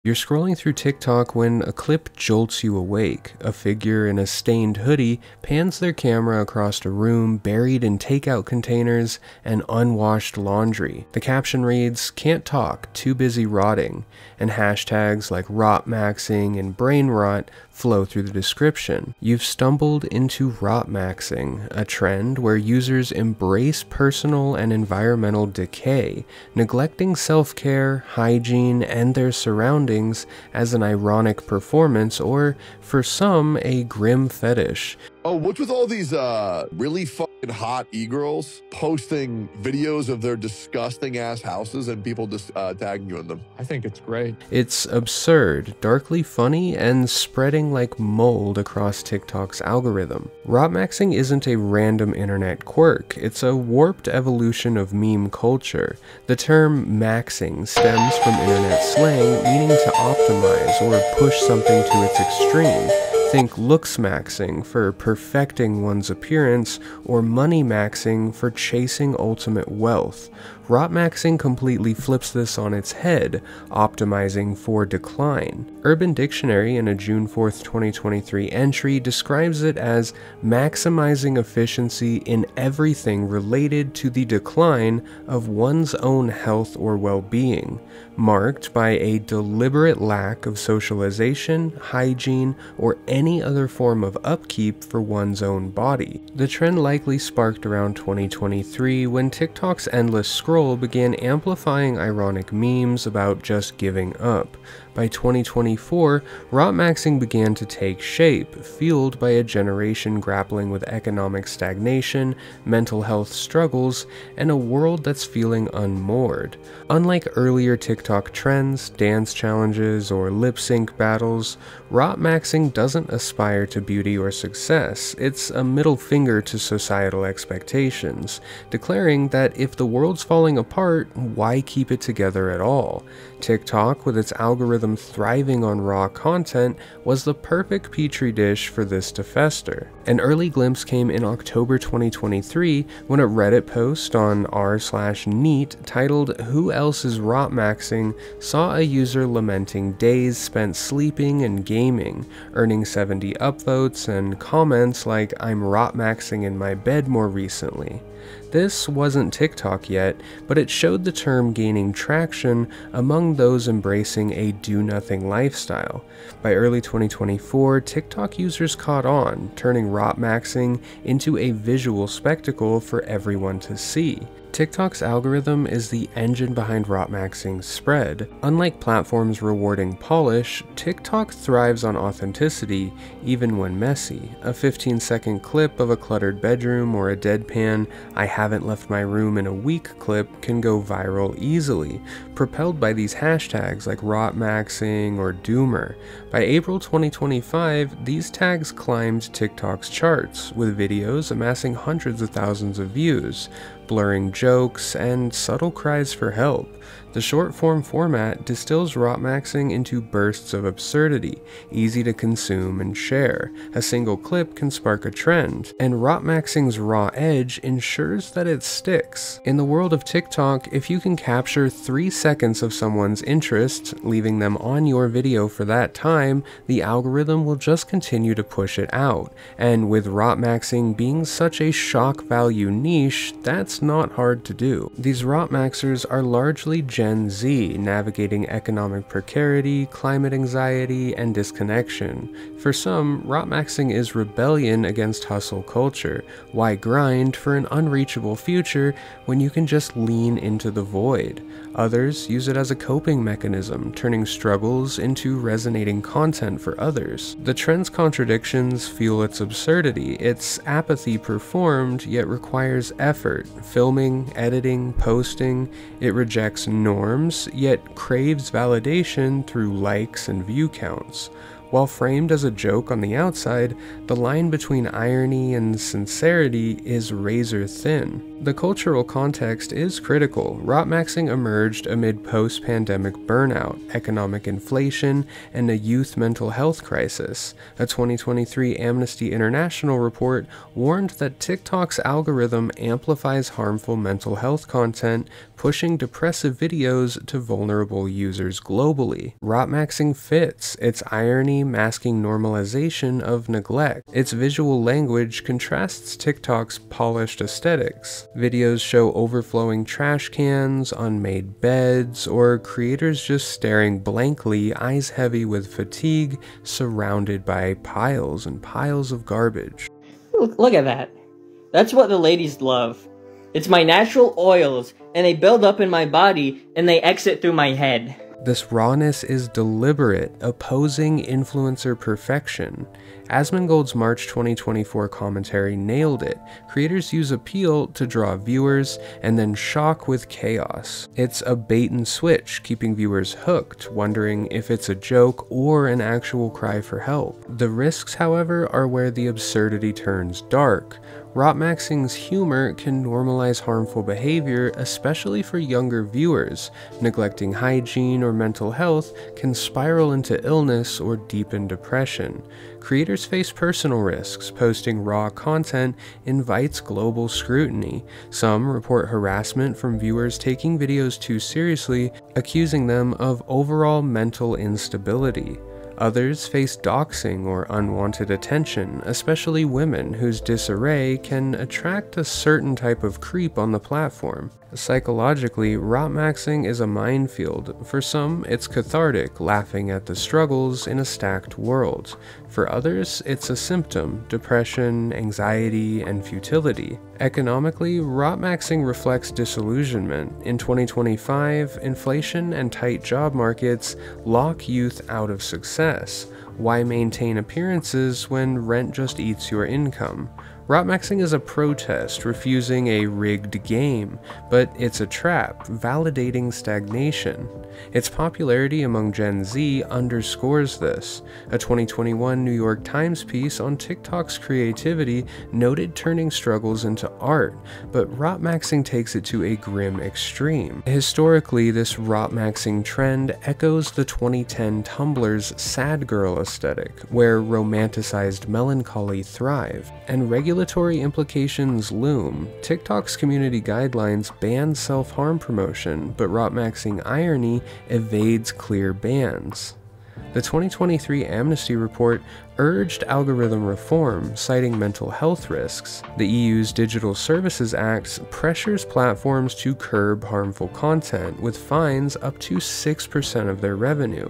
You're scrolling through TikTok when a clip jolts you awake. A figure in a stained hoodie pans their camera across a room buried in takeout containers and unwashed laundry. The caption reads, "Can't talk, too busy rotting," and hashtags like Rotmaxxing and brain rot flow through the description. You've stumbled into Rotmaxxing, a trend where users embrace personal and environmental decay, neglecting self-care, hygiene, and their surroundings as an ironic performance or, for some, a grim fetish. Oh, what's with all these really fucking hot e-girls posting videos of their disgusting ass houses and people just tagging you in them? I think it's great. It's absurd, darkly funny, and spreading like mold across TikTok's algorithm. Rotmaxing isn't a random internet quirk, it's a warped evolution of meme culture. The term maxing stems from internet slang meaning to optimize or push something to its extreme. Think looks maxing for perfecting one's appearance, or money maxing for chasing ultimate wealth. Rotmaxing completely flips this on its head, optimizing for decline. Urban Dictionary, in a June 4th, 2023 entry, describes it as maximizing efficiency in everything related to the decline of one's own health or well-being, marked by a deliberate lack of socialization, hygiene, or any other form of upkeep for one's own body. The trend likely sparked around 2023 when TikTok's endless scroll began amplifying ironic memes about just giving up. By 2024, Rotmaxing began to take shape, fueled by a generation grappling with economic stagnation, mental health struggles, and a world that's feeling unmoored. Unlike earlier TikTok trends, dance challenges, or lip-sync battles, Rotmaxing doesn't aspire to beauty or success. It's a middle finger to societal expectations, declaring that if the world's falling apart, why keep it together at all? TikTok, with its algorithm thriving on raw content, was the perfect petri dish for this to fester. An early glimpse came in October 2023 when a Reddit post on r/neat titled "Who Else is Rotmaxing" saw a user lamenting days spent sleeping and gaming, earning 70 upvotes and comments like "I'm Rotmaxing in my bed more recently." This wasn't TikTok yet, but it showed the term gaining traction among those embracing a do-nothing lifestyle. By early 2024, TikTok users caught on, turning Rotmaxing into a visual spectacle for everyone to see. TikTok's algorithm is the engine behind Rotmaxing's spread. Unlike platforms rewarding polish, TikTok thrives on authenticity, even when messy. A 15-second clip of a cluttered bedroom or a deadpan "I haven't left my room in a week" clip can go viral easily, propelled by these hashtags like Rotmaxing or Doomer. By April 2025, these tags climbed TikTok's charts, with videos amassing hundreds of thousands of views, blurring jokes, and subtle cries for help. The short-form format distills Rotmaxing into bursts of absurdity, easy to consume and share. A single clip can spark a trend, and Rotmaxing's raw edge ensures that it sticks. In the world of TikTok, if you can capture 3 seconds of someone's interest, leaving them on your video for that time, the algorithm will just continue to push it out. And with Rotmaxing being such a shock value niche, that's not hard to do. These Rotmaxers are largely Gen Z, navigating economic precarity, climate anxiety, and disconnection. For some, Rotmaxing is rebellion against hustle culture. Why grind for an unreachable future when you can just lean into the void? Others use it as a coping mechanism, turning struggles into resonating content for others. The trend's contradictions fuel its absurdity. It's apathy performed, yet requires effort. Filming, editing, posting. It rejects norms, yet craves validation through likes and view counts. While framed as a joke on the outside, the line between irony and sincerity is razor thin. The cultural context is critical. Rotmaxxing emerged amid post-pandemic burnout, economic inflation, and a youth mental health crisis. A 2023 Amnesty International report warned that TikTok's algorithm amplifies harmful mental health content, pushing depressive videos to vulnerable users globally. Rotmaxxing fits, its irony masking normalization of neglect. Its visual language contrasts TikTok's polished aesthetics. Videos show overflowing trash cans, unmade beds, or creators just staring blankly, eyes heavy with fatigue, surrounded by piles and piles of garbage. Look at that. That's what the ladies love. It's my natural oils, and they build up in my body, and they exit through my head. This rawness is deliberate, opposing influencer perfection. Asmongold's March 2024 commentary nailed it. Creators use appeal to draw viewers, and then shock with chaos. It's a bait and switch, keeping viewers hooked, wondering if it's a joke or an actual cry for help. The risks, however, are where the absurdity turns dark. Rotmaxxing's humor can normalize harmful behavior, especially for younger viewers. Neglecting hygiene or mental health can spiral into illness or deepen depression. Creators face personal risks. Posting raw content invites global scrutiny. Some report harassment from viewers taking videos too seriously, accusing them of overall mental instability. Others face doxing or unwanted attention, especially women whose disarray can attract a certain type of creep on the platform. Psychologically, Rotmaxxing is a minefield. For some, it's cathartic, laughing at the struggles in a stacked world. For others, it's a symptom, depression, anxiety, and futility. Economically, Rotmaxxing reflects disillusionment. In 2025, inflation and tight job markets lock youth out of success. Why maintain appearances when rent just eats your income? Rotmaxxing is a protest, refusing a rigged game, but it's a trap, validating stagnation. Its popularity among Gen Z underscores this. A 2021 New York Times piece on TikTok's creativity noted turning struggles into art, but Rotmaxxing takes it to a grim extreme. Historically, this Rotmaxxing trend echoes the 2010 Tumblr's sad girl aesthetic, where romanticized melancholy thrived, and regulatory implications loom. TikTok's community guidelines ban self-harm promotion, but Rotmaxxing irony evades clear bans. The 2023 Amnesty report urged algorithm reform, citing mental health risks. The EU's Digital Services Act pressures platforms to curb harmful content, with fines up to 6% of their revenue.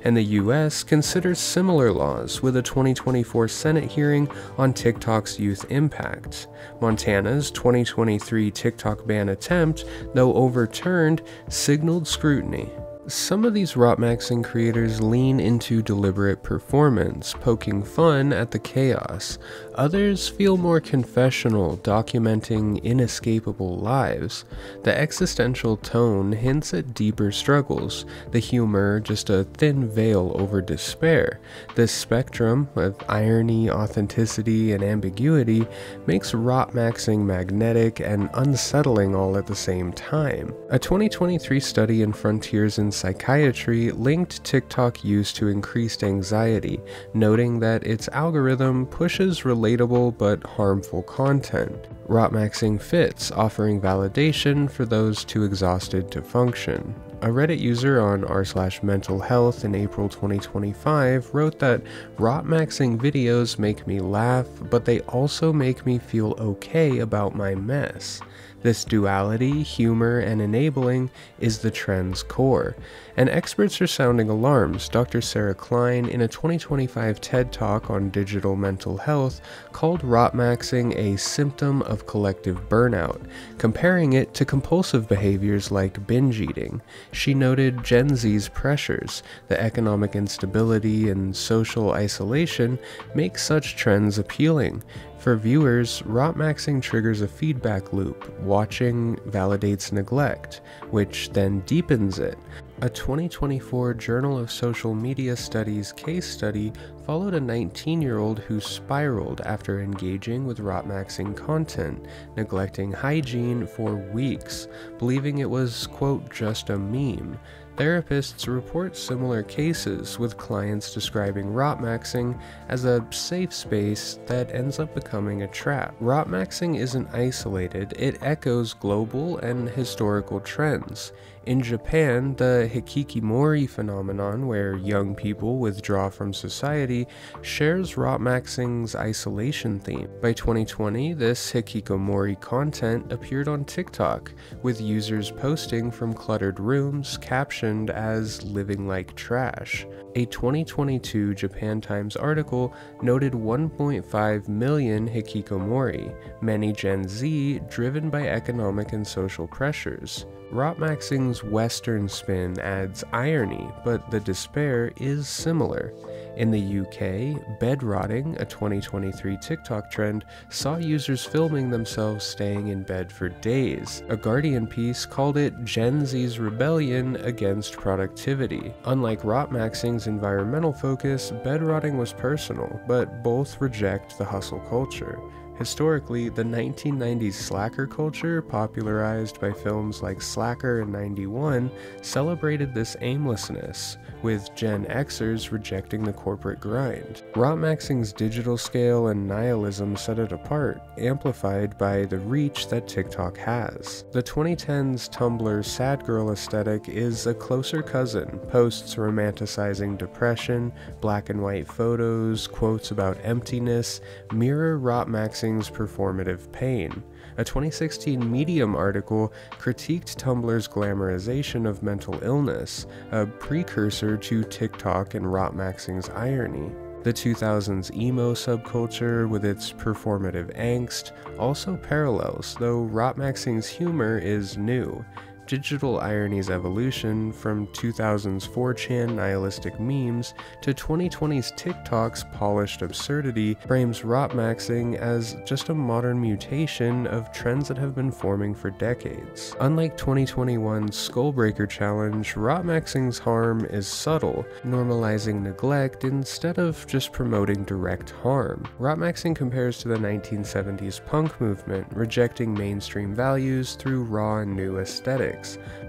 And the US considers similar laws, with a 2024 Senate hearing on TikTok's youth impact. Montana's 2023 TikTok ban attempt, though overturned, signaled scrutiny. Some of these Rotmaxxing creators lean into deliberate performance, poking fun at the chaos. Others feel more confessional, documenting inescapable lives. The existential tone hints at deeper struggles, the humor just a thin veil over despair. This spectrum of irony, authenticity, and ambiguity makes Rotmaxxing magnetic and unsettling all at the same time. A 2023 study in Frontiers in Psychiatry linked TikTok use to increased anxiety, noting that its algorithm pushes relatable but harmful content. Rotmaxxing fits, offering validation for those too exhausted to function. A Reddit user on r/mental health in April 2025 wrote that Rotmaxxing videos make me laugh, but they also make me feel okay about my mess. This duality, humor, and enabling is the trend's core, and experts are sounding alarms. Dr. Sarah Klein, in a 2025 TED Talk on digital mental health, called Rotmaxxing a symptom of collective burnout, comparing it to compulsive behaviors like binge eating. She noted Gen Z's pressures, the economic instability, and social isolation make such trends appealing. For viewers, Rotmaxxing triggers a feedback loop. Watching validates neglect, which then deepens it. A 2024 Journal of Social Media Studies case study followed a 19-year-old who spiraled after engaging with Rotmaxxing content, neglecting hygiene for weeks, believing it was, quote, just a meme. Therapists report similar cases, with clients describing Rotmaxxing as a safe space that ends up becoming a trap. Rotmaxxing isn't isolated, it echoes global and historical trends. In Japan, the hikikomori phenomenon, where young people withdraw from society, shares Rotmaxxing's isolation theme. By 2020, this hikikomori content appeared on TikTok, with users posting from cluttered rooms captioned as living like trash. A 2022 Japan Times article noted 1.5 million hikikomori, many Gen Z driven by economic and social pressures. Rotmaxxing's Western spin adds irony, but the despair is similar. In the UK, bed rotting, a 2023 TikTok trend, saw users filming themselves staying in bed for days. A Guardian piece called it Gen Z's rebellion against productivity. Unlike Rotmaxxing's environmental focus, bed rotting was personal, but both reject the hustle culture. Historically, the 1990s slacker culture, popularized by films like Slacker and 91, celebrated this aimlessness, with Gen Xers rejecting the corporate grind. Rotmaxxing's digital scale and nihilism set it apart, amplified by the reach that TikTok has. The 2010s Tumblr sad girl aesthetic is a closer cousin, posts romanticizing depression, black and white photos, quotes about emptiness, mirror Rotmaxxing's performative pain. A 2016 Medium article critiqued Tumblr's glamorization of mental illness, a precursor to TikTok and Rotmaxxing's irony. The 2000s emo subculture, with its performative angst, also parallels, though Rotmaxxing's humor is new. Digital irony's evolution, from 2000's 4chan nihilistic memes to 2020's TikTok's polished absurdity, frames Rotmaxxing as just a modern mutation of trends that have been forming for decades. Unlike 2021's Skullbreaker challenge, Rotmaxxing's harm is subtle, normalizing neglect instead of just promoting direct harm. Rotmaxxing compares to the 1970s punk movement, rejecting mainstream values through raw and new aesthetics.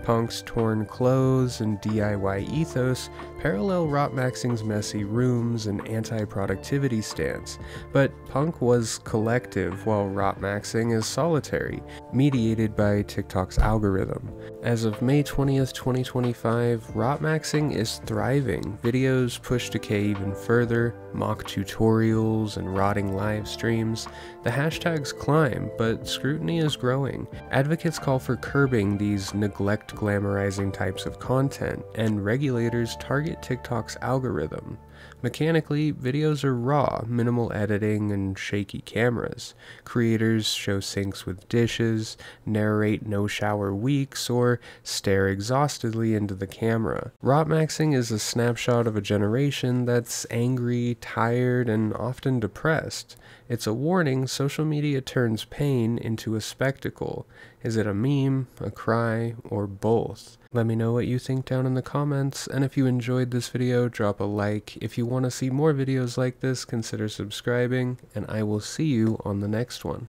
Punk's torn clothes and DIY ethos parallel Rotmaxxing's messy rooms and anti-productivity stance, but punk was collective while Rotmaxxing is solitary, mediated by TikTok's algorithm. As of May 20th, 2025, Rotmaxxing is thriving. Videos push decay even further, mock tutorials and rotting live streams. The hashtags climb, but scrutiny is growing. Advocates call for curbing these neglect glamorizing types of content, and regulators target TikTok's algorithm. Mechanically, videos are raw, minimal editing, and shaky cameras. Creators show sinks with dishes, narrate no shower weeks, or stare exhaustedly into the camera. Rotmaxxing is a snapshot of a generation that's angry, tired, and often depressed. It's a warning social media turns pain into a spectacle. Is it a meme, a cry, or both? Let me know what you think down in the comments, and if you enjoyed this video, drop a like. If you want to see more videos like this, consider subscribing, and I will see you on the next one.